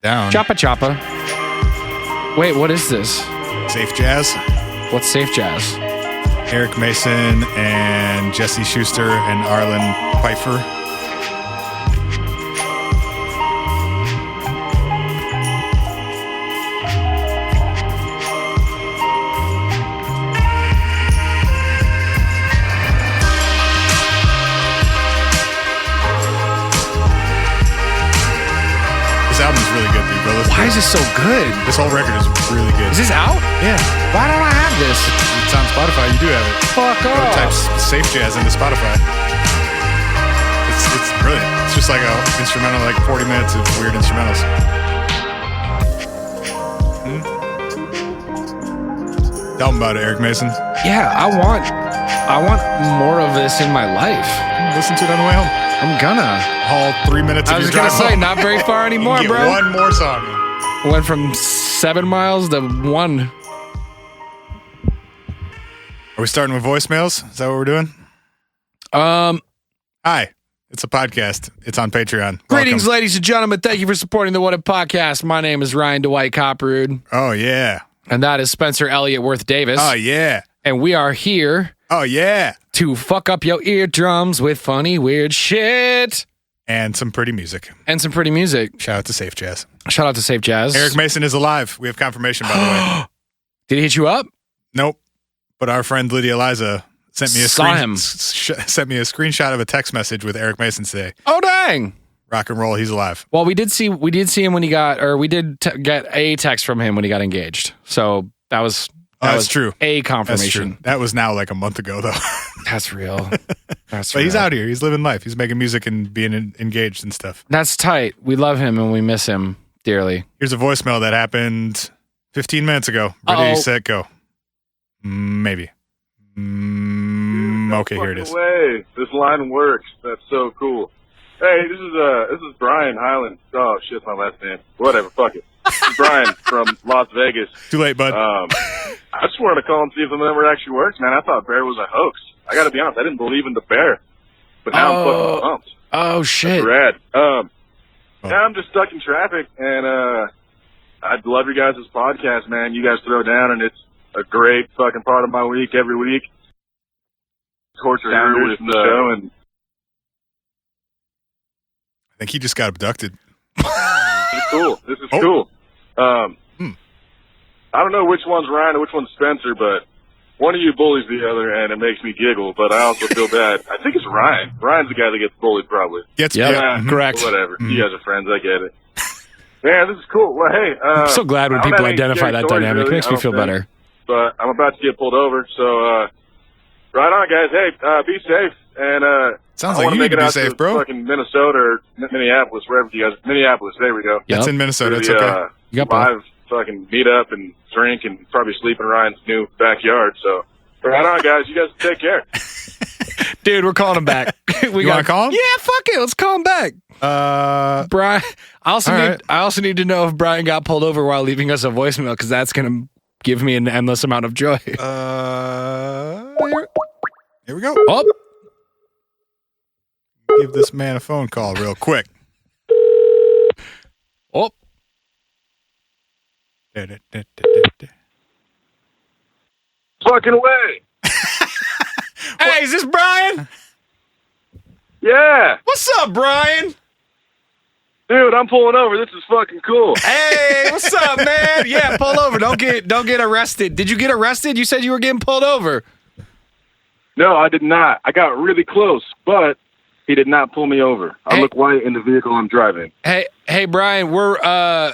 Down. Choppa Choppa. Wait, what is this? Safe Jazz. What's Safe Jazz? Eric Mason and Jesse Schuster and Arlen Pfeiffer. This album's really good, dude. Go listen Why to is it. this so good? This whole record is really good. Is this out? Yeah. Why don't I have this? It's on Spotify. You do have it. Fuck Go off. type Safe Jazz into Spotify. It's brilliant. It's just like a instrumental, like 40 minutes of weird instrumentals. Tell them about it, Eric Mason. Yeah, I want more of this in my life. Listen to it on the way home. I'm gonna. All 3 minutes of I was your gonna drive say, home. not very far anymore, You get bro. one more song. Went from 7 miles to 1. Are we starting with voicemails? Is that what we're doing? Hi. It's a podcast. It's on Patreon. Greetings, Welcome. ladies and gentlemen. Thank you for supporting the What If Podcast. My name is Ryan Dwight Copperwood, Oh, yeah. and that is Spencer Elliott Worth Davis. Oh, yeah. And we are here Oh, yeah. to fuck up your eardrums with funny, weird shit And some pretty music. and some pretty music. Shout out to Safe Jazz. Shout out to Safe Jazz. Eric Mason is alive. We have confirmation, by the way. Did he hit you up? Nope. But our friend Lydia Eliza sent me a Saw him. sent me a screenshot of a text message with Eric Mason today. Oh, dang. Rock and roll. He's alive. Well, we did see him when he got, or we did get a text from him when he got engaged. So that was That's true. a That's confirmation. true. That was now like a month ago, though. That's real. That's But he's real. out here. He's living life. He's making music and being engaged and stuff. That's tight. We love him and we miss him dearly. Here's a voicemail that happened 15 minutes ago. Ready, Uh-oh. set, go. Maybe. Okay, here it is. Way. This line works. That's so cool. Hey, this is Brian Highland. Oh shit, my last name. Whatever, fuck it. This is Brian from Las Vegas. Too late, bud. I just wanted to call and see if the number actually works, man. I thought Bear was a hoax. I gotta be honest, I didn't believe in the Bear. But now I'm fucking pumped. Oh, shit. Rad. Yeah, I'm just stuck in traffic, and I love your guys' podcast, man. You guys throw down, and it's a great fucking part of my week every week. Torture with the show, and I think he just got abducted. this is cool. This is Oh. cool. I don't know which one's Ryan or which one's Spencer, but one of you bullies the other, and it makes me giggle, but I also feel bad. I think it's Ryan. Ryan's the guy that gets bullied, probably. Gets Yep. yeah, Correct. Whatever. You guys are friends. I get it. Man, this is cool. Well, hey. I'm so glad when I don't people have any identify scary that stories, dynamic. really. It makes I me don't feel think. better. But I'm about to get pulled over, so right on, guys. Hey, be safe. And Sounds I like wanna you make need to it be out safe, to bro. Fucking Minnesota or Minneapolis, wherever you guys. Minneapolis. There we go. That's Yep. in Minnesota. It's The, okay. You got both. live fucking meet up and drink and probably sleep in Ryan's new backyard. So right on, guys. You guys take care. Dude, we're calling him back. We wanna call him? Yeah, fuck it. Let's call him back. Brian, I also all need right. I also need to know if Brian got pulled over while leaving us a voicemail, because that's gonna give me an endless amount of joy. Here we go. Oh, Give this man a phone call real quick. oh, Fucking way. hey, is this Brian? Yeah. What's up, Brian? Dude, I'm pulling over. This is fucking cool. Hey, what's up, man? Yeah, pull over. Don't get arrested. Did you get arrested? You said you were getting pulled over. No, I did not. I got really close, but he did not pull me over. I Hey. look white in the vehicle I'm driving. Hey, Brian. We're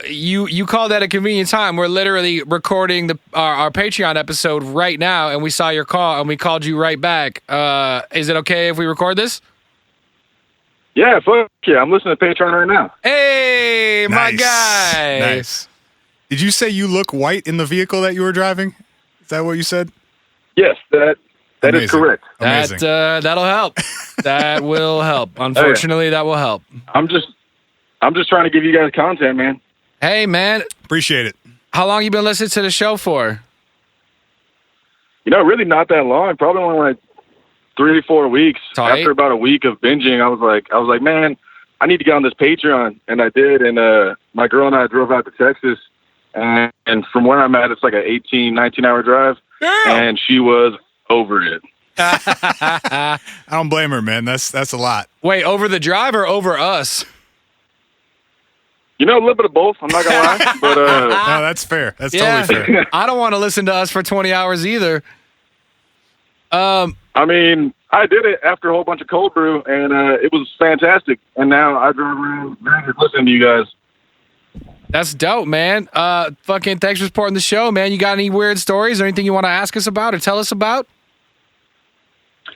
you called at a convenient time. We're literally recording our Patreon episode right now, and we saw your call, and we called you right back. Is it okay if we record this? Yeah, fuck yeah. I'm listening to Patreon right now. Hey, my Nice. guy. Nice. Did you say you look white in the vehicle that you were driving? Is that what you said? Yes, that is Amazing. correct. Amazing. That'll help. That will help. Unfortunately, that will help. I'm just trying to give you guys content, man. Hey, man. Appreciate it. How long you been listening to the show for? You know, really not that long. Probably only like 3 or 4 weeks. Tight. After about a week of binging, I was like, man, I need to get on this Patreon, and I did. And my girl and I drove out to Texas, and from where I'm at, it's like an 19-hour drive, and she was over it. I don't blame her, man. That's a lot. Wait, over the drive or over us? You know, a little bit of both. I'm not gonna lie, but no, that's fair. That's totally fair. I don't want to listen to us for 20 hours either. I mean, I did it after a whole bunch of cold brew, and it was fantastic. And now I drive around listening to you guys. That's dope, man. Fucking thanks for supporting the show, man. You got any weird stories or anything you want to ask us about or tell us about?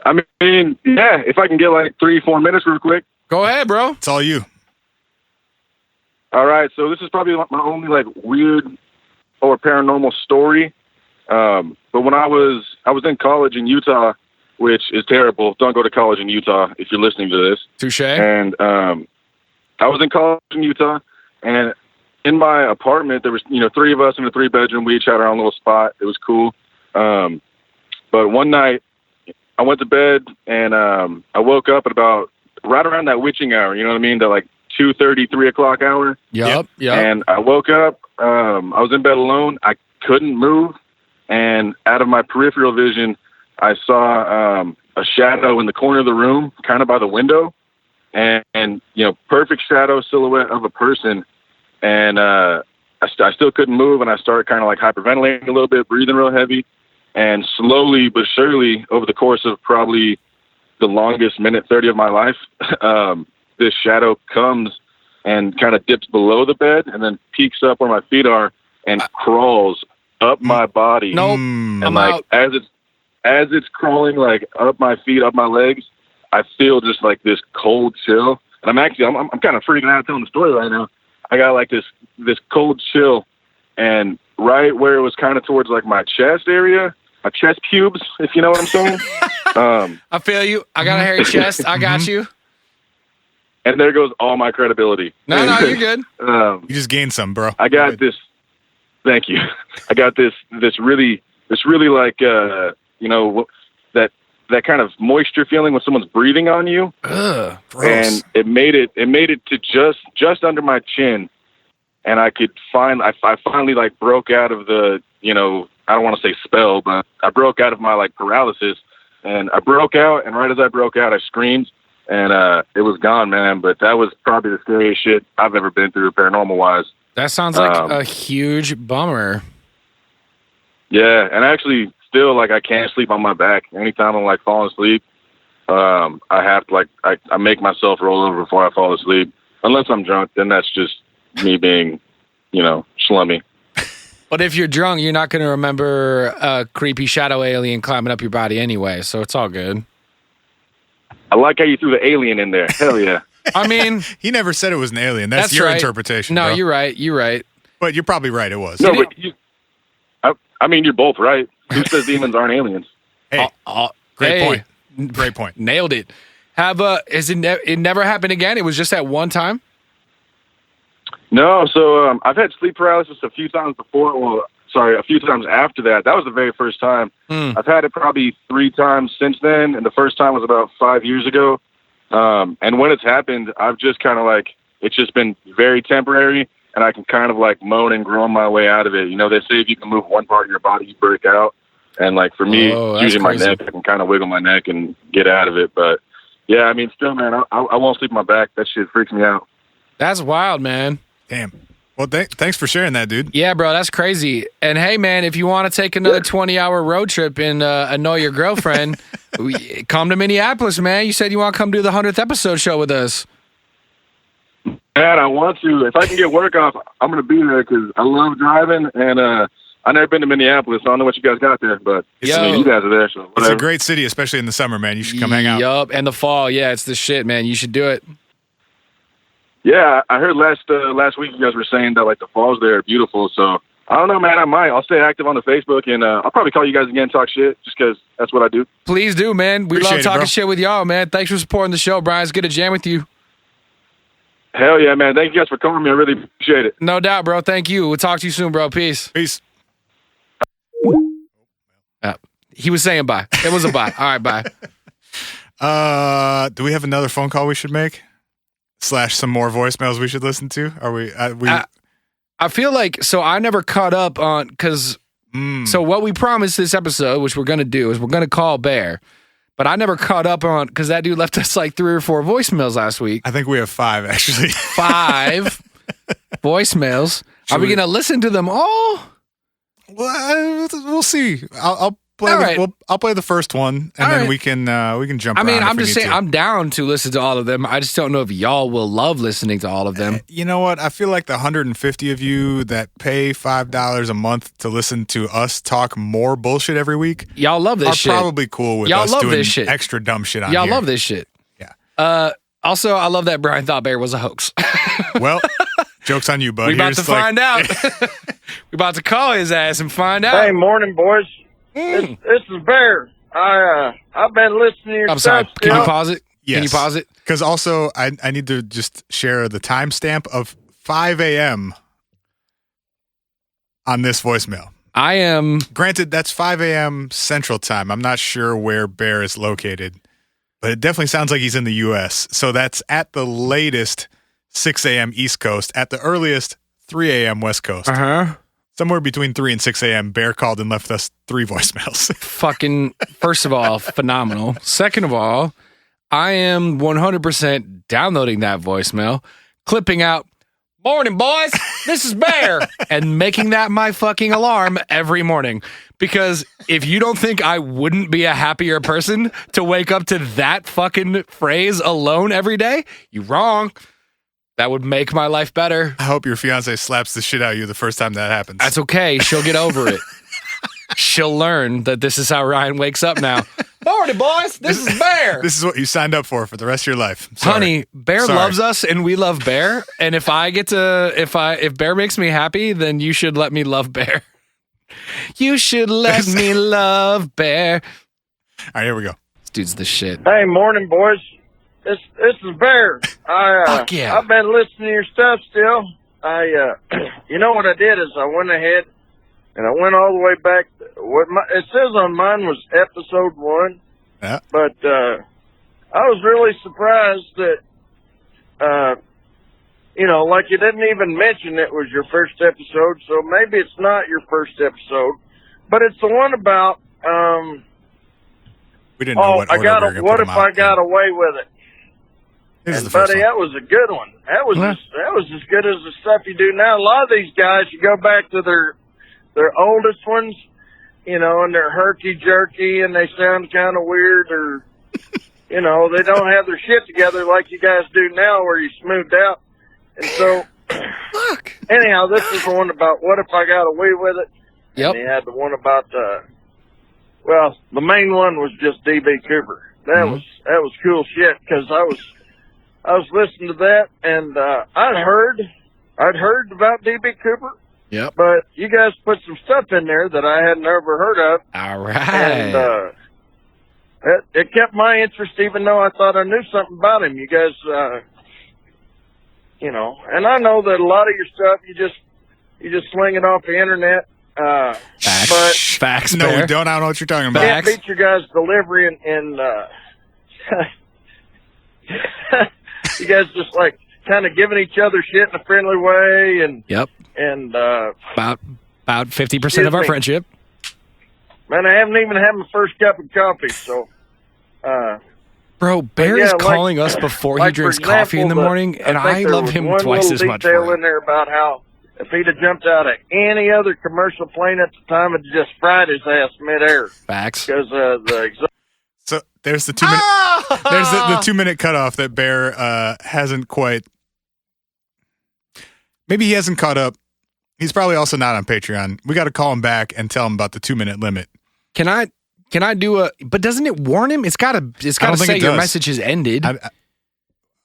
I mean, yeah, if I can get like 3-4 minutes real quick. Go ahead, bro. It's all you. All right, so this is probably my only like weird or paranormal story. But when I was in college in Utah, which is terrible. Don't go to college in Utah if you're listening to this. Touche. And I was in college in Utah, and in my apartment there was 3 of us in a 3-bedroom. We each had our own little spot. It was cool. But one night I went to bed, and I woke up at about right around that witching hour. You know what I mean? That like 2:30, 3 o'clock hour. Yep. And I woke up. I was in bed alone. I couldn't move, and out of my peripheral vision, I saw a shadow in the corner of the room, kind of by the window, and perfect shadow silhouette of a person. And I still couldn't move, and I started kind of like hyperventilating a little bit, breathing real heavy, and slowly but surely, over the course of probably the longest minute 30 of my life, this shadow comes and kind of dips below the bed and then peeks up where my feet are and crawls up my body. Nope. And I'm like out. as it's crawling like up my feet, up my legs, I feel just like this cold chill. And I'm kind of freaking out telling the story right now. I got like this cold chill, and right where it was kind of towards like my chest area, my chest pubes, if you know what I'm saying. I feel you. I got a hairy chest. I got you. And there goes all my credibility. No, you're good. You just gained some, bro. I got this. Thank you. I got this really like that kind of moisture feeling when someone's breathing on you. Ugh, and it made it to just under my chin, and I finally like broke out of the I don't want to say spell, but I broke out of my like paralysis, and I broke out, and right as I broke out, I screamed. And it was gone, man. But that was probably the scariest shit I've ever been through, paranormal wise. That sounds like a huge bummer. Yeah, and actually, still, like, I can't sleep on my back. Anytime I'm like falling asleep, I have to I make myself roll over before I fall asleep. Unless I'm drunk, then that's just me being, slummy. But if you're drunk, you're not going to remember a creepy shadow alien climbing up your body anyway, so it's all good. I like how you threw the alien in there. Hell yeah. I mean, he never said it was an alien. That's your right. interpretation. No, bro. You're right. But you're probably right. It was. No, but I mean, you're both right. Who says demons aren't aliens? Hey, great hey. point. Great point. Nailed it. It never happened again? It was just that one time? No, so I've had sleep paralysis a few times before. Well, a few times after that. That was the very first time. I've had it probably 3 times since then, and the first time was about 5 years ago. And when it's happened, I've just kind of like, it's just been very temporary, and I can kind of like moan and groan my way out of it. They say if you can move one part of your body, you break out. And like for me, using my neck, I can kind of wiggle my neck and get out of it. But yeah, I mean, still, man, I won't sleep on my back. That shit freaks me out. That's wild, man. Damn. Well, thanks for sharing that, dude. Yeah, bro, that's crazy. And hey, man, if you want to take another 20-hour road trip and annoy your girlfriend, come to Minneapolis, man. You said you want to come do the 100th episode show with us. Man, I want to. If I can get work off, I'm going to be there because I love driving, and I've never been to Minneapolis, so I don't know what you guys got there, but you guys are there, so whatever. It's a great city, especially in the summer, man. You should come hang out. Yup, and the fall. Yeah, it's the shit, man. You should do it. Yeah, I heard last week you guys were saying that like the falls there are beautiful. So I don't know, man. I might. I'll stay active on the Facebook, and I'll probably call you guys again and talk shit just because that's what I do. Please do, man. We love talking shit with y'all, man. Thanks for supporting the show, Brian. It's good to jam with you. Hell yeah, man. Thank you guys for coming to me. I really appreciate it. No doubt, bro. Thank you. We'll talk to you soon, bro. Peace. Peace. He was saying bye. It was a bye. All right, bye. Do we have another phone call we should make? / some more voicemails we should listen to? Are we? I feel like, so I never caught up on, because, so what we promised this episode, which we're going to do, is we're going to call Bear. But I never caught up on, because that dude left us like 3 or 4 voicemails last week. I think we have 5, actually. 5 voicemails. Are we going to listen to them all? Well, we'll see. I'll play. I'll play the first one, and then we can jump. I mean, around I'm just saying, I'm down to listen to all of them. I just don't know if y'all will love listening to all of them. You know what? I feel like the 150 of you that pay $5 a month to listen to us talk more bullshit every week, y'all love this shit. Are probably cool with y'all us love doing this shit. Extra dumb shit on y'all here. Love this shit. Yeah. Also, I love that Brian thought Bear was a hoax. Well, joke's on you, bud. We about to find out. We about to call his ass and find out. Hey, morning, boys. This is Bear. I've been listening to your I'm stuff. sorry. Can you pause it? Yes. Can you pause it? Because also, I need to just share the timestamp of 5 a.m. on this voicemail. I am. Granted, that's 5 a.m. Central Time. I'm not sure where Bear is located, but it definitely sounds like he's in the U.S. So that's at the latest 6 a.m. East Coast, at the earliest 3 a.m. West Coast. Uh-huh. Somewhere between 3 and 6 a.m., Bear called and left us 3 voicemails. Fucking, first of all, phenomenal. Second of all, I am 100% downloading that voicemail, clipping out, "Morning, boys, this is Bear," and making that my fucking alarm every morning. Because if you don't think I wouldn't be a happier person to wake up to that fucking phrase alone every day, you're wrong. That would make my life better. I hope your fiance slaps the shit out of you the first time that happens. That's okay. She'll get over it. She'll learn that this is how Ryan wakes up now. "Morning, boys. This is Bear." This is what you signed up for the rest of your life. Sorry. Honey, Bear Sorry. loves us and we love Bear. And if Bear makes me happy, then you should let me love Bear. You should let me love Bear. All right, here we go. This dude's the shit. Hey, morning, boys. This is Bear. Fuck yeah. I've been listening to your stuff still. You know what I did is I went ahead and I went all the way back. It says on mine was episode 1. Yeah. But I was really surprised that, like you didn't even mention it was your first episode, so maybe it's not your first episode. But it's the one about, we didn't know what order we were gonna what put if them I out got in. away with it? This is And the first buddy, one. that was a good one. That was as good as the stuff you do now. A lot of these guys, you go back to their oldest ones, and they're herky-jerky and they sound kind of weird, or, they don't have their shit together like you guys do now where you smoothed out. And so, anyhow, this is the one about what if I got away with it. Yep. And he had the one about, the main one was just DB Cooper. That was cool shit, because I was listening to that, and I'd heard about DB Cooper. Yep. But you guys put some stuff in there that I had never heard of. All right. And it kept my interest, even though I thought I knew something about him. You guys, and I know that a lot of your stuff you just sling it off the internet. Facts. No, Bear. we don't. I don't know what you're talking about. Can't beat your guys' delivery and you guys just like kind of giving each other shit in a friendly way, and Yep. And About 50% of our friendship. Man, I haven't even had my first cup of coffee, so. Bro, Bear yeah, is calling us before he drinks coffee in the morning, and I love him twice as much. Detail in there about how if he'd have jumped out of any other commercial plane at the time, it'd just fried his ass midair. Facts. Because the exhaust. So there's the 2 minute. There's the 2 minute cutoff that Bear hasn't quite. Maybe he hasn't caught up. He's probably also not on Patreon. We got to call him back and tell him about the 2 minute limit. Can I do a? But doesn't it warn him? It's got to say your message has ended, or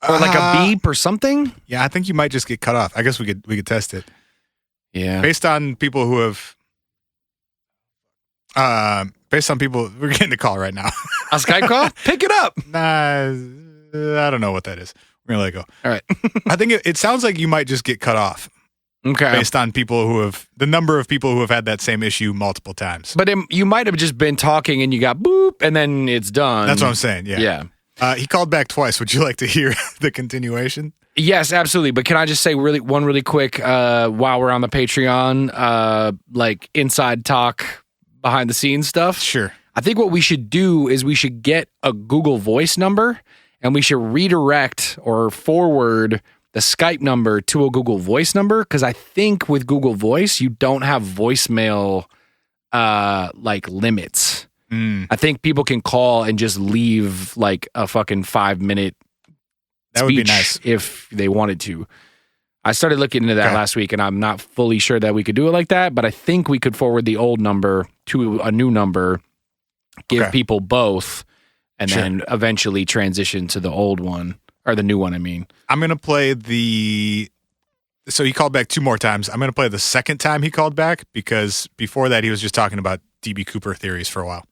like a beep or something. Yeah, I think you might just get cut off. I guess we could test it. Yeah, based on people who have. We're getting a call right now. A Skype call? Pick it up. Nah, I don't know what that is. We're gonna let it go. All right. I think it sounds like you might just get cut off. Okay. Based on the number of people who have had that same issue multiple times. But you might have just been talking and you got boop and then it's done. That's what I'm saying. Yeah. Yeah. He called back twice. Would you like to hear the continuation? Yes, absolutely. But can I just say really quick while we're on the Patreon, like inside talk, behind the scenes stuff? Sure. I think what we should do is we should get a Google Voice number and we should redirect or forward the Skype number to a Google Voice number, because I think with Google Voice, you don't have voicemail like limits. I think people can call and just leave like a fucking 5-minute that would be nice if they wanted to. I started looking into that last week, and I'm not fully sure that we could do it like that, but I think we could forward the old number to a new number, give people both, and then eventually transition to the old one, or the new one, I mean. I'm going to play so he called back 2 more times. I'm going to play the second time he called back, because before that he was just talking about DB Cooper theories for a while.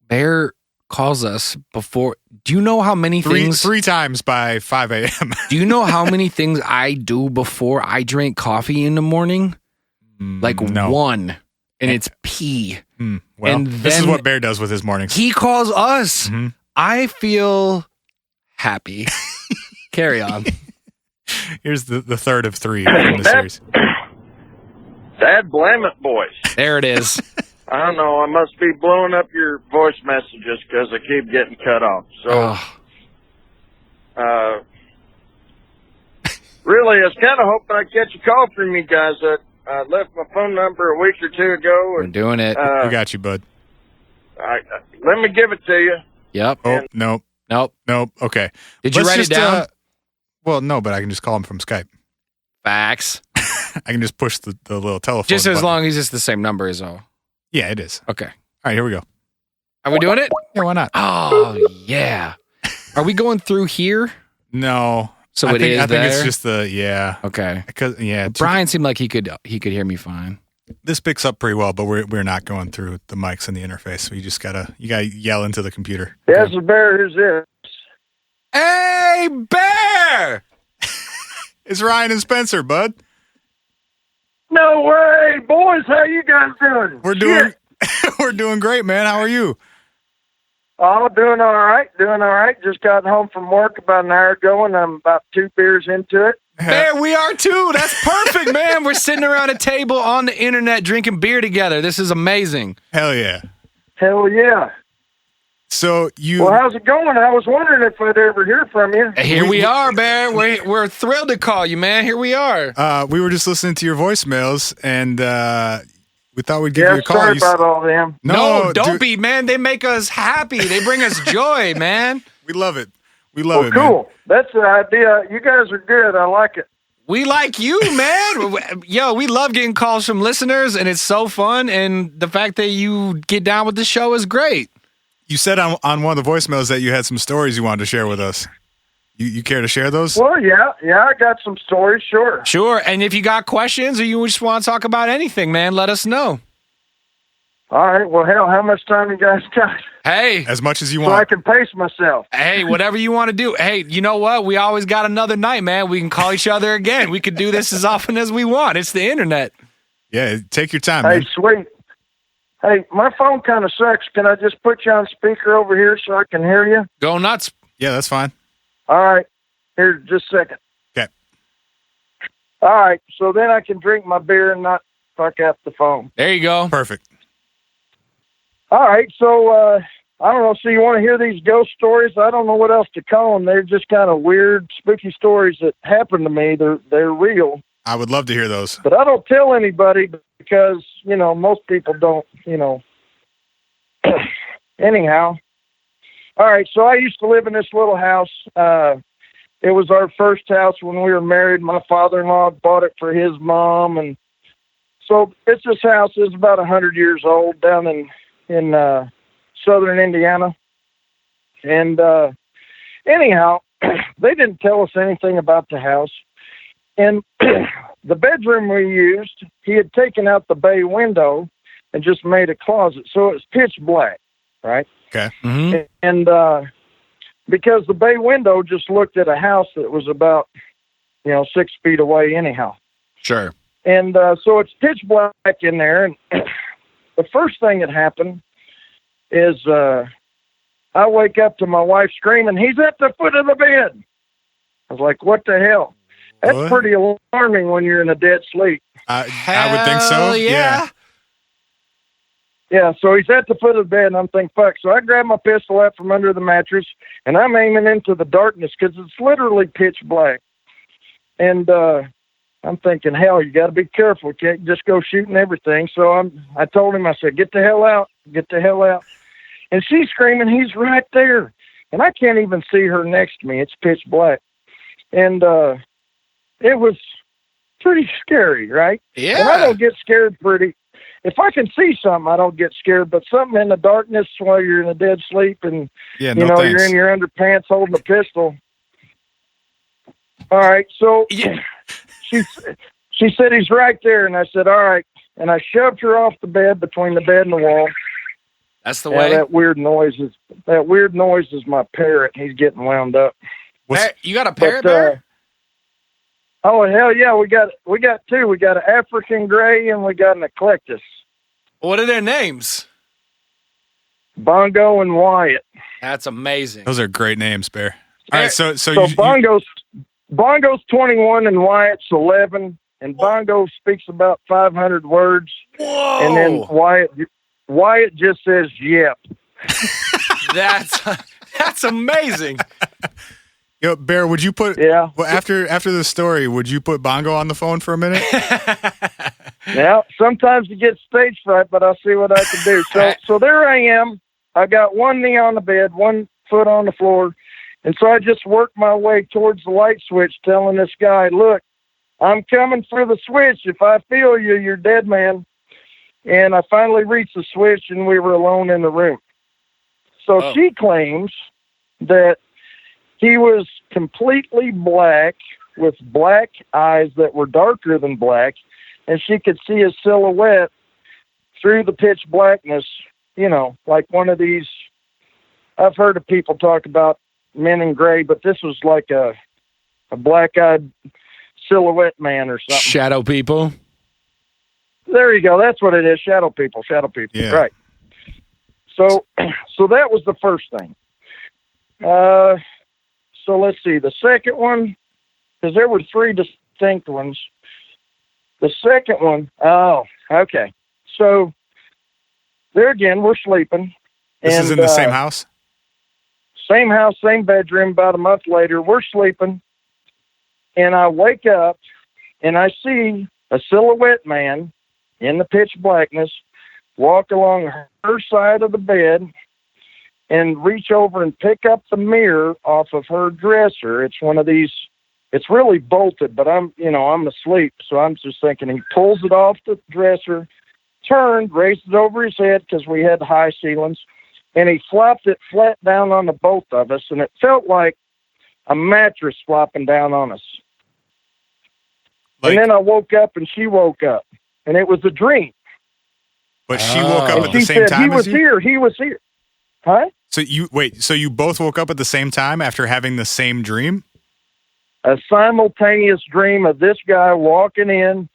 Bear calls us before. Do you know how many things? 3 times by 5 a.m. Do you know how many things I do before I drink coffee in the morning? Like no. 1, and it's pee. Well, and this is what Bear does with his mornings. He calls us. Mm-hmm. I feel happy. Carry on. Here's the third of 3 from the series. Dad, blame it, boys. There it is. I don't know. I must be blowing up your voice messages because I keep getting cut off. So, really, I was kind of hoping I'd catch a call from you guys. I left my phone number a week or 2 ago. We're doing it. We got you, bud. Let me give it to you. Yep. Oh, nope. Okay. Did you write it down? Well, no, but I can just call him from Skype. Facts. I can just push the little telephone just as button. long as it's the same number is all. Yeah, it is. Okay. All right, here we go. Are we doing it? Yeah, why not? Oh, yeah. Are we going through here? No. So I think there? it's just Okay. Because Brian seemed like he could hear me fine. This picks up pretty well, but we're not going through the mics and the interface. So you gotta yell into the computer. Yes, the Bear. Who's this? Hey, Bear! It's Ryan and Spencer, bud. No way, boys! How you guys doing? We're doing great, man. How are you? Oh, doing all right. Just got home from work about an hour ago, and I'm about 2 beers into it. Bear, we are too. That's perfect, man. We're sitting around a table on the internet drinking beer together. This is amazing. Hell yeah. Hell yeah. So Well, how's it going? I was wondering if I'd ever hear from you. Here we are, Bear. We're thrilled to call you, man. Here we are. We were just listening to your voicemails, and we thought we'd give you a call. Sorry about all them. No, don't be, man. They make us happy. They bring us joy, man. We love it. We love it, cool. Man. That's the idea. You guys are good. I like it. We like you, man. Yo, we love getting calls from listeners, and it's so fun. And the fact that you get down with the show is great. You said on one of the voicemails that you had some stories you wanted to share with us. You care to share those? Well, yeah, I got some stories, sure. Sure, and if you got questions or you just want to talk about anything, man, let us know. All right, well, hell, how much time you guys got? Hey. As much as you so want. I can pace myself. Hey, whatever you want to do. Hey, you know what? We always got another night, man. We can call each other again. We could do this as often as we want. It's the internet. Yeah, take your time, man. Hey, sweet. Hey, my phone kind of sucks. Can I just put you on speaker over here so I can hear you? Go nuts. Yeah, that's fine. All right. Here, just a second. Okay. All right. So then I can drink my beer and not fuck up the phone. There you go. Perfect. All right. So, I don't know. So you want to hear these ghost stories? I don't know what else to call them. They're just kind of weird, spooky stories that happened to me. They're real. I would love to hear those. But I don't tell anybody because, most people don't, Anyhow. All right. So I used to live in this little house. It was our first house when we were married. My father-in-law bought it for his mom. And so it's this house is about 100 years old down in southern Indiana. And anyhow, they didn't tell us anything about the house. And the bedroom we used, he had taken out the bay window and just made a closet. So it was pitch black, right? Okay. Mm-hmm. And because the bay window just looked at a house that was about, 6 feet away anyhow. Sure. And so it's pitch black in there. And the first thing that happened is I wake up to my wife screaming, "He's at the foot of the bed." I was like, "What the hell?" That's What? pretty alarming when you're in a dead sleep. I would think so. Hell yeah. Yeah, so he's at the foot of the bed, and I'm thinking, fuck. So I grab my pistol out from under the mattress, and I'm aiming into the darkness because it's literally pitch black. And I'm thinking, hell, you got to be careful. You can't just go shooting everything. So I told him, I said, get the hell out. Get the hell out. And she's screaming, he's right there. And I can't even see her next to me. It's pitch black. And it was pretty scary, right? Yeah. And I don't get scared pretty. If I can see something, I don't get scared. But something in the darkness while you're in a dead sleep and, Yeah, you know, you're in your underpants holding a pistol. All right, so Yeah. she said he's right there. And I said, all right. And I shoved her off the bed between the bed and the wall. That's the Yeah, way. that weird noise is my parrot. He's getting wound up. You got a parrot But, bear? Oh, hell yeah, we got two. We got an African gray and we got an eclectus. What are their names? Bongo and Wyatt. That's amazing. Those are great names, Bear. All right, so So Bongo's 21 and Wyatt's 11, and Bongo speaks about 500 words. Whoa. And then Wyatt just says yep. That's amazing. Yo, Bear, would you put Yeah. well, after the story, would you put Bongo on the phone for a minute? Now, sometimes you get stage fright, but I'll see what I can do. So there I am. I got one knee on the bed, one foot on the floor. And so I just worked my way towards the light switch, telling this guy, look, I'm coming for the switch. If I feel you, you're dead, man. And I finally reached the switch, and we were alone in the room. So she claims that he was completely black with black eyes that were darker than black, and she could see his silhouette through the pitch blackness, you know, like one of these. I've heard of people talk about men in gray, but this was like a black-eyed silhouette man or something. Shadow people. There you go. That's what it is. Shadow people. Yeah. Right. So that was the first thing. So let's see. The second one, because there were three distinct ones. The second one, okay. So there again, we're sleeping. This is in the same house? Same house, same bedroom. About a month later, we're sleeping. And I wake up and I see a silhouette man in the pitch blackness walk along her side of the bed and reach over and pick up the mirror off of her dresser. It's one of these, it's really bolted, but I'm asleep. So I'm just thinking he pulls it off the dresser, turned, raised it over his head because we had high ceilings, and he flopped it flat down on the both of us. And it felt like a mattress flopping down on us. And then I woke up and she woke up, and it was a dream. But she woke up And at the she same said, time as you? He was here. Huh? So you both woke up at the same time after having the same dream? A simultaneous dream of this guy walking in,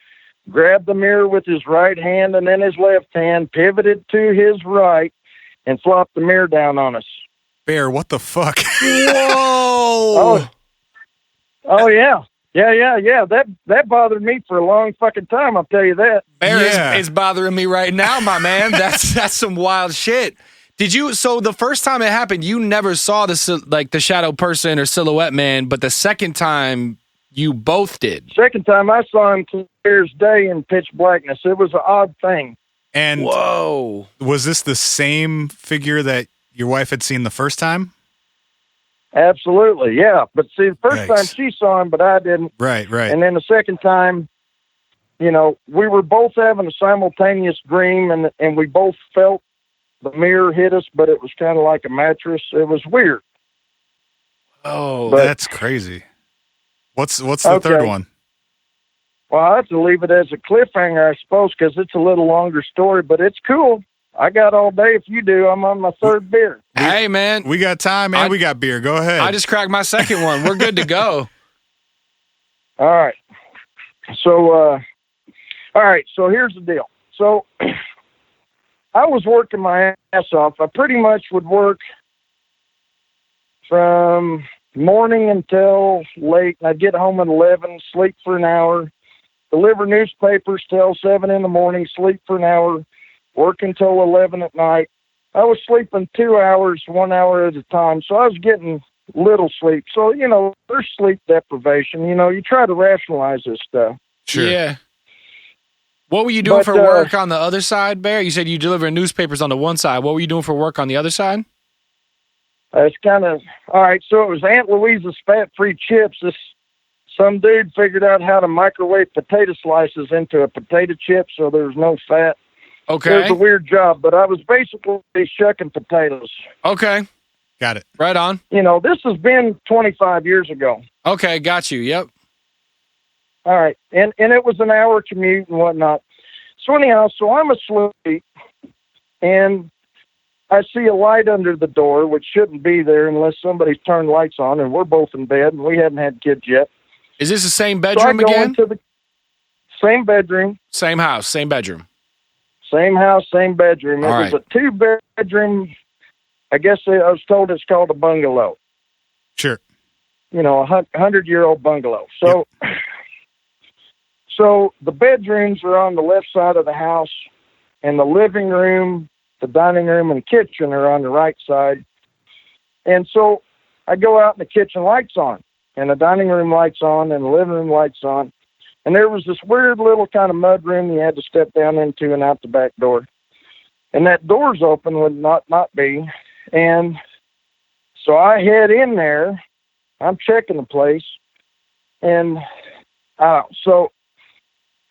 grabbed the mirror with his right hand and then his left hand, pivoted to his right, and flopped the mirror down on us. Bear, what the fuck? Whoa. Oh yeah. Yeah. That bothered me for a long fucking time, I'll tell you that. Bear is bothering me right now, my man. That's some wild shit. So the first time it happened, you never saw the shadow person or silhouette man, but the second time you both did. Second time I saw him clear as day in pitch blackness. It was an odd thing. And whoa. Was this the same figure that your wife had seen the first time? Absolutely, yeah. But see, the first time she saw him, but I didn't. Right. And then the second time, we were both having a simultaneous dream, and we both felt the mirror hit us, but it was kind of like a mattress. It was weird. Oh, that's crazy. What's the third one? Well, I have to leave it as a cliffhanger, I suppose, because it's a little longer story, but it's cool. I got all day if you do. I'm on my third beer. Hey, man. We got time, man. We got beer. Go ahead. I just cracked my second one. We're good to go. All right. So here's the deal. So I was working my ass off. I pretty much would work from morning until late. And I'd get home at 11, sleep for an hour, deliver newspapers till 7 in the morning, sleep for an hour, work until 11 at night. I was sleeping 2 hours, 1 hour at a time. So I was getting little sleep. So, there's sleep deprivation. You try to rationalize this stuff. Sure. Yeah. What were you doing for work on the other side, Bear? You said you deliver newspapers on the one side. What were you doing for work on the other side? It's kind of, all right, so it was Aunt Louisa's fat-free chips. Some dude figured out how to microwave potato slices into a potato chip so there's no fat. Okay. It was a weird job, but I was basically shucking potatoes. Okay. Got it. Right on. This has been 25 years ago. Okay, got you. Yep. All right, and it was an hour commute and whatnot. So anyhow, I'm asleep, and I see a light under the door, which shouldn't be there unless somebody's turned lights on, and we're both in bed, and we hadn't had kids yet. Is this the same So I bedroom go again? into the same bedroom. Same house, same bedroom. Same house, same bedroom. It All was right. a 2-bedroom, I guess I was told it's called a bungalow. Sure. A 100-year-old bungalow. So, So the bedrooms are on the left side of the house, and the living room, the dining room, and kitchen are on the right side. And so I go out and the kitchen lights on, and the dining room lights on, and the living room lights on. And there was this weird little kind of mud room you had to step down into and out the back door. And that door's open would not be. And so I head in there. I'm checking the place. And so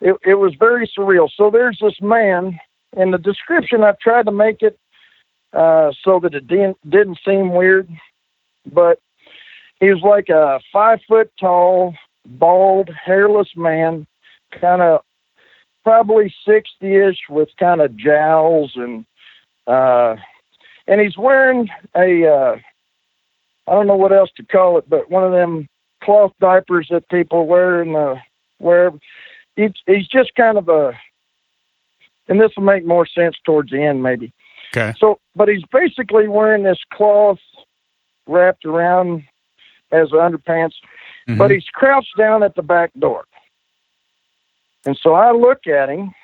it was very surreal. So there's this man, and the description, I've tried to make it so that it didn't seem weird, but he was like a 5-foot-tall, bald, hairless man, kind of probably 60-ish with kind of jowls, and he's wearing I don't know what else to call it, but one of them cloth diapers that people wear wherever. He's just kind of and this will make more sense towards the end maybe. Okay. So, but he's basically wearing this cloth wrapped around as underpants, but he's crouched down at the back door. And so I look at him,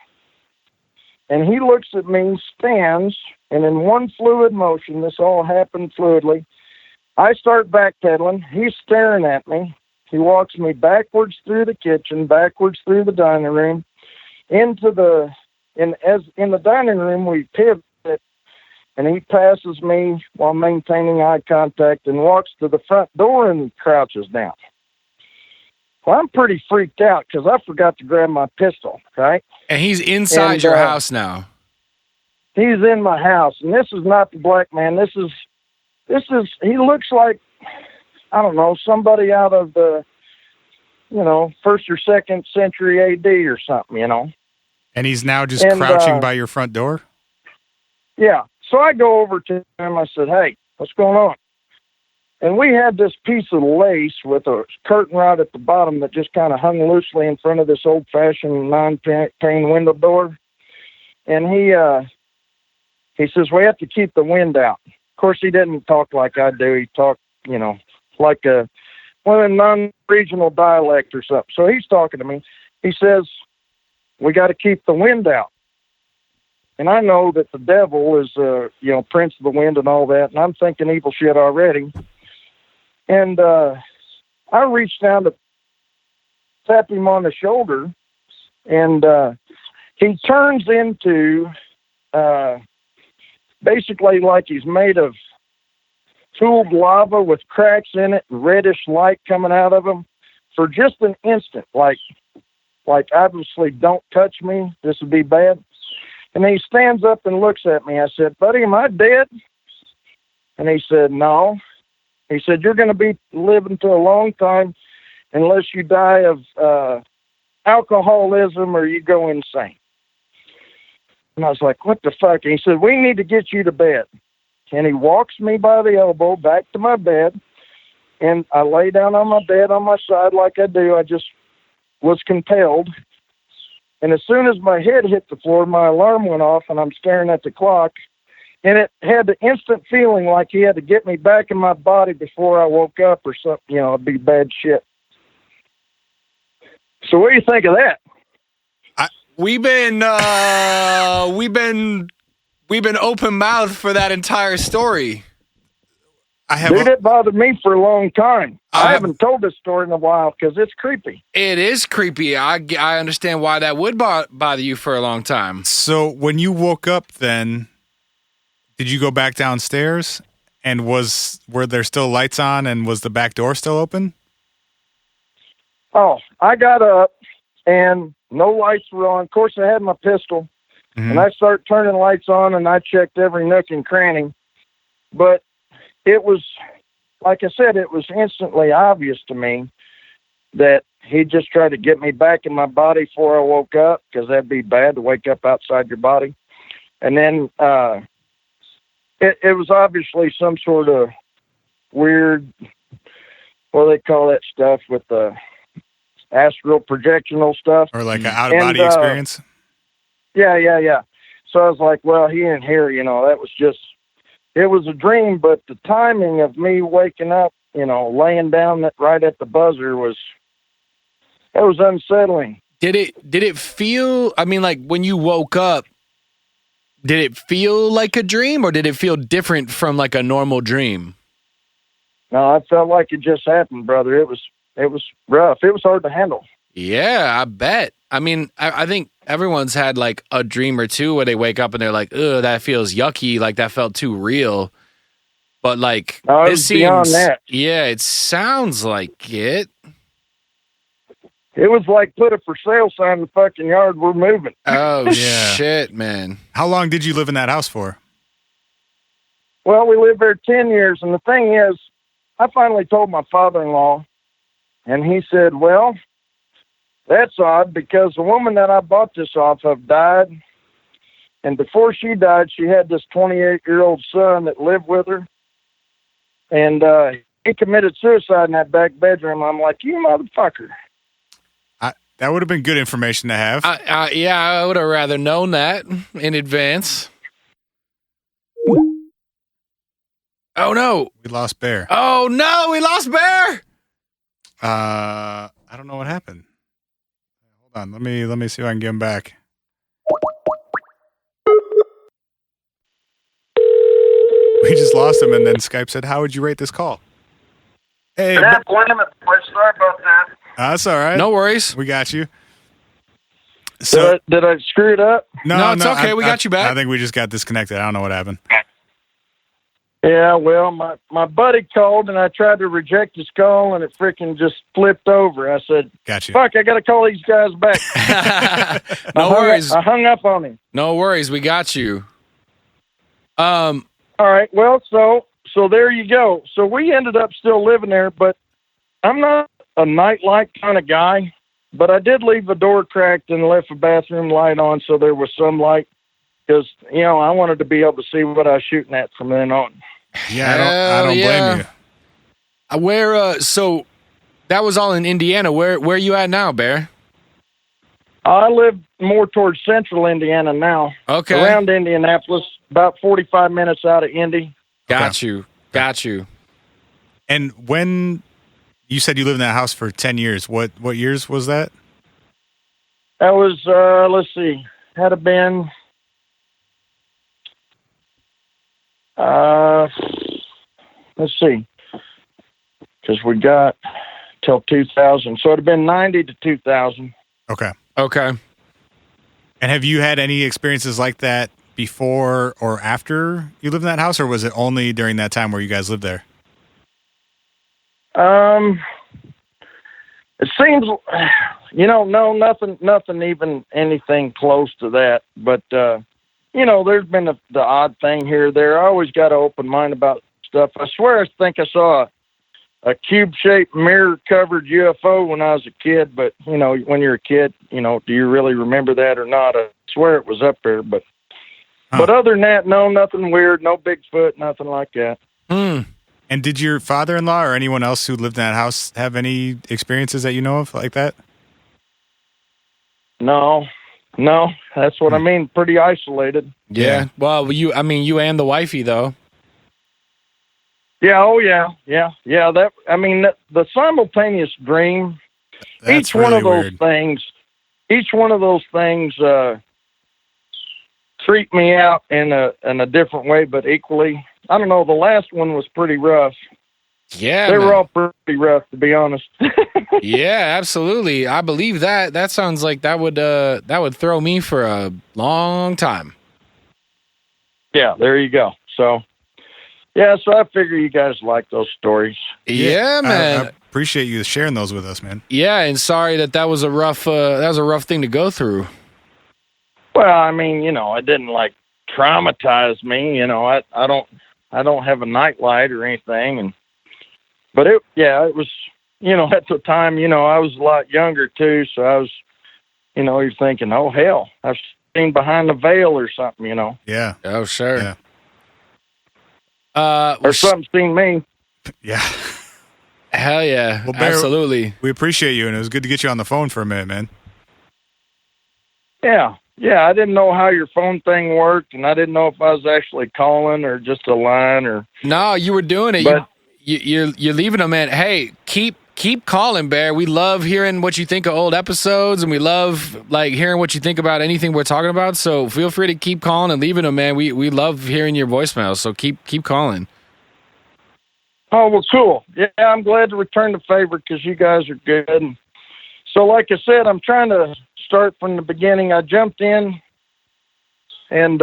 and he looks at me and stands, and in one fluid motion, this all happened fluidly, I start backpedaling. He's staring at me. He walks me backwards through the kitchen, backwards through the dining room, in the dining room we pivot, and he passes me while maintaining eye contact and walks to the front door and crouches down. Well, I'm pretty freaked out because I forgot to grab my pistol, right? And he's inside your house now. He's in my house, and this is not the black man. This is he looks like, I don't know, somebody out of the, 1st or 2nd century AD or something, And he's now just crouching by your front door? Yeah. So I go over to him. I said, "Hey, what's going on?" And we had this piece of lace with a curtain rod at the bottom that just kind of hung loosely in front of this old-fashioned non-pane window door. And he says, "We have to keep the wind out." Of course, he didn't talk like I do. He talked, like one of the non-regional dialect or something. So he's talking to me. He says, "We got to keep the wind out." And I know that the devil is, prince of the wind and all that. And I'm thinking evil shit already. And I reached down to tap him on the shoulder. And he turns into basically like he's made of cooled lava with cracks in it and reddish light coming out of him for just an instant. Like obviously, don't touch me. This would be bad. And he stands up and looks at me. I said, "Buddy, am I dead?" And he said, "No." He said, "You're going to be living to a long time unless you die of alcoholism or you go insane." And I was like, "What the fuck?" And he said, "We need to get you to bed." And he walks me by the elbow back to my bed. And I lay down on my bed on my side like I do. I just was compelled. And as soon as my head hit the floor, my alarm went off, and I'm staring at the clock, And it had the instant feeling like he had to get me back in my body before I woke up or something. You know, it'd be bad shit. So what do you think of that? We've been open mouthed for that entire story. Dude, it bothered me for a long time. I haven't told this story in a while because it's creepy. It is creepy. I understand why that would bother you for a long time. So when you woke up then, did you go back downstairs and were there still lights on and was the back door still open? Oh, I got up and no lights were on. Of course, I had my pistol, and I started turning lights on, and I checked every nook and cranny. But it was, like I said, it was instantly obvious to me that he just tried to get me back in my body before I woke up, because that'd be bad to wake up outside your body. And then it was obviously some sort of weird, what do they call that stuff with the astral projectional stuff. Or like an out-of-body experience? Yeah. So I was like, well, he ain't here, you know, that was just, it was a dream, but the timing of me waking up, you know, laying down right at the buzzer was unsettling. Did it feel, I mean, like when you woke up, did it feel like a dream or did it feel different from like a normal dream? No, I felt like it just happened, brother. It was rough. It was hard to handle. Yeah, I bet. I mean, I think everyone's had like a dream or two where they wake up and they're like, ugh, that feels yucky. Like that felt too real. But like, no, this seems beyond that. Yeah, it sounds like it. It was like put a for sale sign in the fucking yard. We're moving. Oh, shit, man. How long did you live in that house for? Well, we lived there 10 years. And the thing is, I finally told my father-in-law, and he said, well, that's odd because the woman that I bought this off of died. And before she died, she had this 28-year-old son that lived with her. And he committed suicide in that back bedroom. I'm like, you motherfucker. That would have been good information to have. Yeah, I would have rather known that in advance. Oh, no. We lost Bear. Oh, no, we lost Bear. I don't know what happened. Hold on. Let me see if I can get him back. We just lost him, and then Skype said, how would you rate this call? Hey. Sorry about that. That's all right. No worries. We got you. So did I screw it up? No, it's okay. We got you back. I think we just got disconnected. I don't know what happened. Yeah, well, my buddy called, and I tried to reject his call, and it freaking just flipped over. I said, "Gotcha. Fuck, I got to call these guys back." No worries. I hung up on him. No worries. We got you. All right. Well, so there you go. So we ended up still living there, but I'm not a nightlight kind of guy. But I did leave the door cracked and left the bathroom light on, so there was some light, because I wanted to be able to see what I was shooting at from then on. Yeah, I don't blame you. Where? So that was all in Indiana. Where you at now, Bear? I live more towards central Indiana now. Okay. Around Indianapolis, about 45 minutes out of Indy. Got you. And when you said you lived in that house for 10 years, what years was that? That was, let's see, had to been, let's see, because we got till 2000. So it had been 90 to 2000. Okay. And have you had any experiences like that before or after you lived in that house, or was it only during that time where you guys lived there? It seems, no, nothing even anything close to that. But, there's been the odd thing here or there. I always got an open mind about stuff. I swear I think I saw a cube-shaped mirror-covered UFO when I was a kid. But, when you're a kid, do you really remember that or not? I swear it was up there. But other than that, no, nothing weird, no Bigfoot, nothing like that. And did your father-in-law or anyone else who lived in that house have any experiences that you know of like that? No, No, that's what I mean. Pretty isolated. Yeah. Well, you and the wifey though. Yeah. Oh, yeah. Yeah. Yeah. The simultaneous dream. That's Each one really of those weird. things. Each one of those things treat me out in a different way, but equally. I don't know. The last one was pretty rough. Yeah, They man. were all pretty rough, to be honest. Yeah, absolutely. I believe that. That sounds like that would throw me for a long time. Yeah, there you go. So, yeah, so I figure you guys like those stories. Yeah, man. I appreciate you sharing those with us, man. Yeah, and sorry that was a rough thing to go through. Well, I mean, it didn't like traumatize me. I don't have a nightlight or anything, but it was, at the time, I was a lot younger too, so I was, you're thinking, oh hell, I've seen behind the veil or something, Yeah. Oh, sure. Yeah. or something seen me. Yeah. Hell yeah. Well, Bear, absolutely. We appreciate you, and it was good to get you on the phone for a minute, man. Yeah. Yeah, I didn't know how your phone thing worked, and I didn't know if I was actually calling or just a line or. No, you were doing it. But, You're leaving them, man. Hey, keep calling, Bear. We love hearing what you think of old episodes, and we love hearing what you think about anything we're talking about. So feel free to keep calling and leaving them, man. We love hearing your voicemails. So keep calling. Oh, well, cool. Yeah, I'm glad to return the favor because you guys are good. And so, like I said, I'm trying to start from the beginning. I jumped in and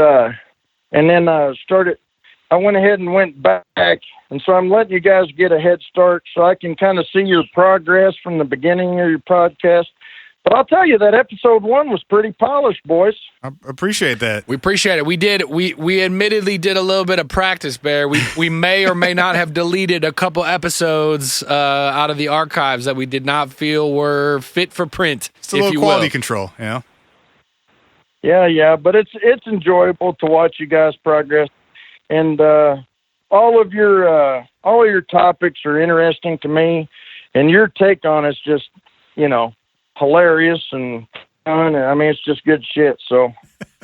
then started. I went ahead and went back, and so I'm letting you guys get a head start so I can kind of see your progress from the beginning of your podcast. But I'll tell you that episode 1 was pretty polished, boys. I appreciate that. We appreciate it. We admittedly did a little bit of practice, Bear. We may or may not have deleted a couple episodes out of the archives that we did not feel were fit for print. It's a little quality control, you know? Yeah, but it's enjoyable to watch you guys progress, and all of your topics are interesting to me, and your take on it's just hilarious and fun. I mean, it's just good shit. So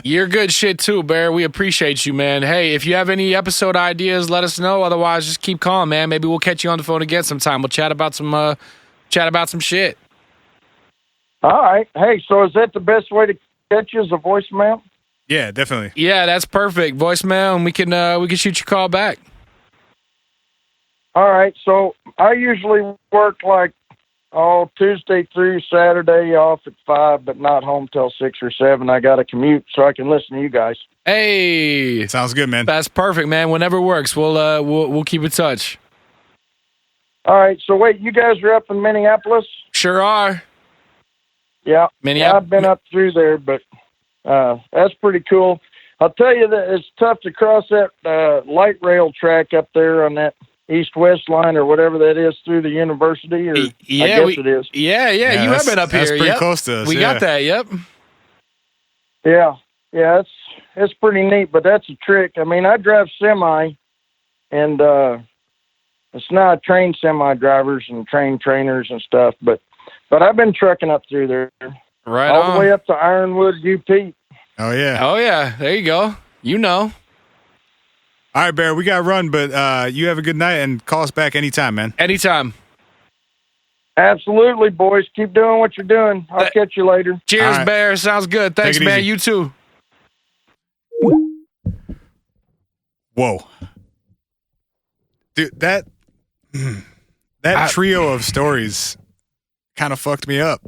you're good shit too, Bear. We appreciate you, man. Hey, if you have any episode ideas, let us know. Otherwise, just keep calling, man. Maybe we'll catch you on the phone again sometime. We'll chat about some shit. All right. Hey, so is that the best way to catch you, as a voicemail? Yeah, definitely. Yeah, that's perfect. Voicemail, and we can shoot your call back. All right. So I usually work Tuesday through Saturday off at 5, but not home till 6 or 7. I got to commute so I can listen to you guys. Hey, sounds good, man. That's perfect, man. Whenever works, we'll keep in touch. All right. So wait, you guys are up in Minneapolis? Sure are. Yeah. Minneapolis. I've been up through there, but that's pretty cool. I'll tell you that it's tough to cross that light rail track up there on that east-west line or whatever that is through the university, or yeah, I guess it is. Yeah, you have been up here. That's pretty yep. close to us. We got that, yep. Yeah, it's pretty neat, but that's a trick. I mean, I drive semi, and it's not trained semi drivers and trained trainers and stuff, but I've been trucking up through there. Right all on. the way up to Ironwood, UP. Oh, yeah. There you go. All right, Bear, we got to run, but you have a good night and call us back anytime, man. Anytime. Absolutely, boys. Keep doing what you're doing. I'll catch you later. Cheers, right. Bear. Sounds good. Thanks, man. Easy. You too. Whoa. Dude, that trio of stories kind of fucked me up.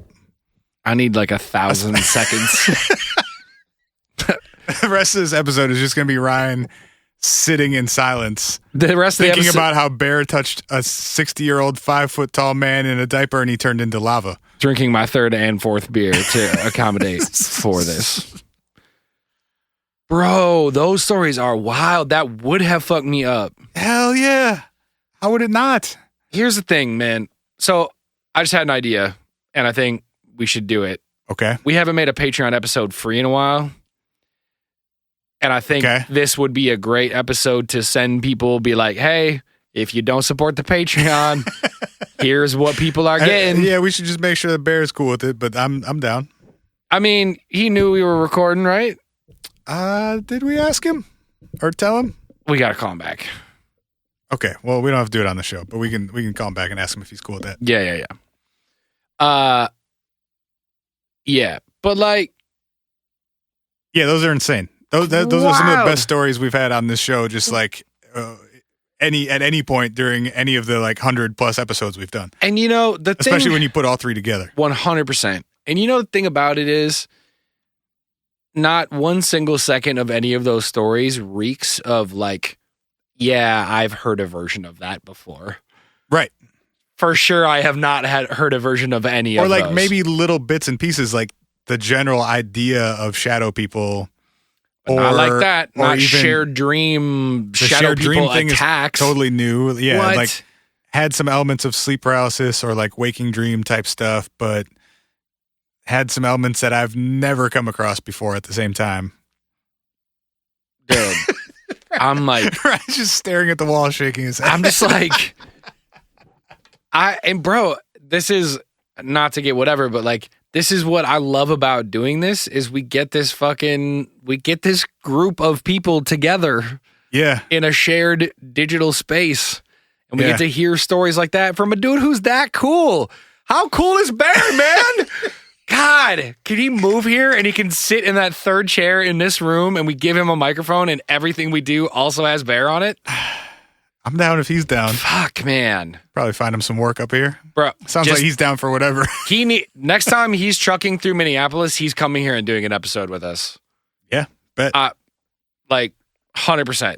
I need 1,000 seconds. The rest of this episode is just going to be Ryan sitting in silence. The rest of thinking the episode, about how Bear touched a 60-year-old, 5-foot-tall man in a diaper and he turned into lava. Drinking my third and fourth beer to accommodate for this. Bro, those stories are wild. That would have fucked me up. Hell yeah. How would it not? Here's the thing, man. So I just had an idea, and I think we should do it. Okay. We haven't made a Patreon episode free in a while. And I think this would be a great episode to send people, be like, hey, if you don't support the Patreon, here's what people are getting. Yeah, we should just make sure the Bear is cool with it, but I'm down. I mean, he knew we were recording, right? Did we ask him or tell him? We got to call him back. Okay, well, we don't have to do it on the show, but we can call him back and ask him if he's cool with that. Yeah. Yeah, but like, yeah, those are insane. Those are some of the best stories we've had on this show. Just like at any point during any of the like 100+ episodes we've done. And you know especially when you put all three together. 100%. And you know the thing about it is, not one single second of any of those stories reeks of like, yeah, I've heard a version of that before. Right. For sure, I have not heard a version of any of those. Or like maybe little bits and pieces, like the general idea of shadow people. Or not like that. Or not even shared dream. The Shadow shared people dream thing attacks. is totally new. Yeah, What? like had some elements of sleep paralysis or like waking dream type stuff, but had some elements that I've never come across before at the same time. Dude, I'm like, Ryan's just staring at the wall, shaking his head. I'm just like, bro, this is not to get whatever, but like, this is what I love about doing this is we get this group of people together. Yeah. In a shared digital space. And we get to hear stories like that from a dude who's that cool. How cool is Bear, man? God, can he move here and he can sit in that third chair in this room and we give him a microphone and everything we do also has Bear on it? I'm down if he's down. Fuck, man. Probably find him some work up here. Bro, sounds like he's down for whatever. Next time he's trucking through Minneapolis, he's coming here and doing an episode with us. Yeah, bet. Like 100%.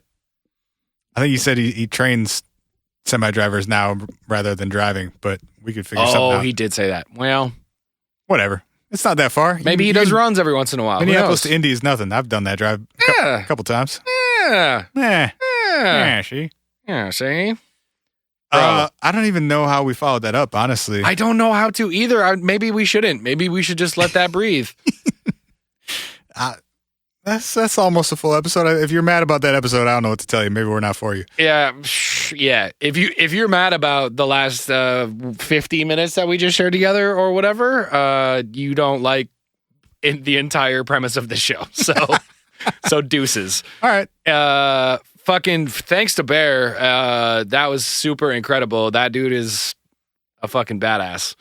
I think he said he trains semi-drivers now rather than driving, but we could figure something out. Oh, he did say that. Well, whatever. It's not that far. Maybe he does runs every once in a while. Minneapolis to Indy is nothing. I've done that drive a couple times. Yeah. Yeah, see? Yeah, see? I don't even know how we followed that up, honestly. I don't know how to either. Maybe we shouldn't. Maybe we should just let that breathe. That's almost a full episode. If you're mad about that episode, I don't know what to tell you. Maybe we're not for you. Yeah. If you're mad about the last 50 minutes that we just shared together or whatever, you don't like the entire premise of the show. So deuces. All right. Fucking thanks to Bear. That was super incredible. That dude is a fucking badass.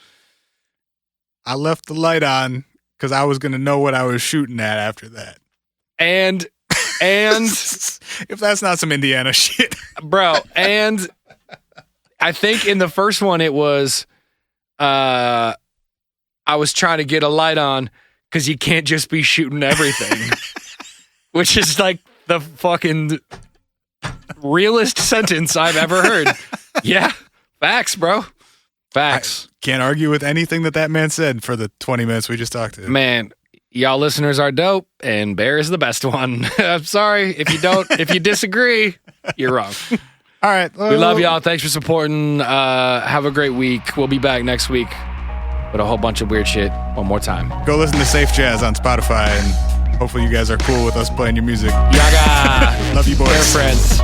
I left the light on because I was going to know what I was shooting at after that. And if that's not some Indiana shit, bro. And I think in the first one, it was, I was trying to get a light on because you can't just be shooting everything, which is like the fucking realest sentence I've ever heard. Yeah. Facts, bro. Facts. I can't argue with anything that man said for the 20 minutes we just talked to. Man, y'all listeners are dope, and Bear is the best one. I'm sorry if you disagree, you're wrong. All right. We love y'all. Thanks for supporting. Have a great week. We'll be back next week with a whole bunch of weird shit one more time. Go listen to Safe Jazz on Spotify, and hopefully you guys are cool with us playing your music. Yaga. Love you, boys. Bear friends.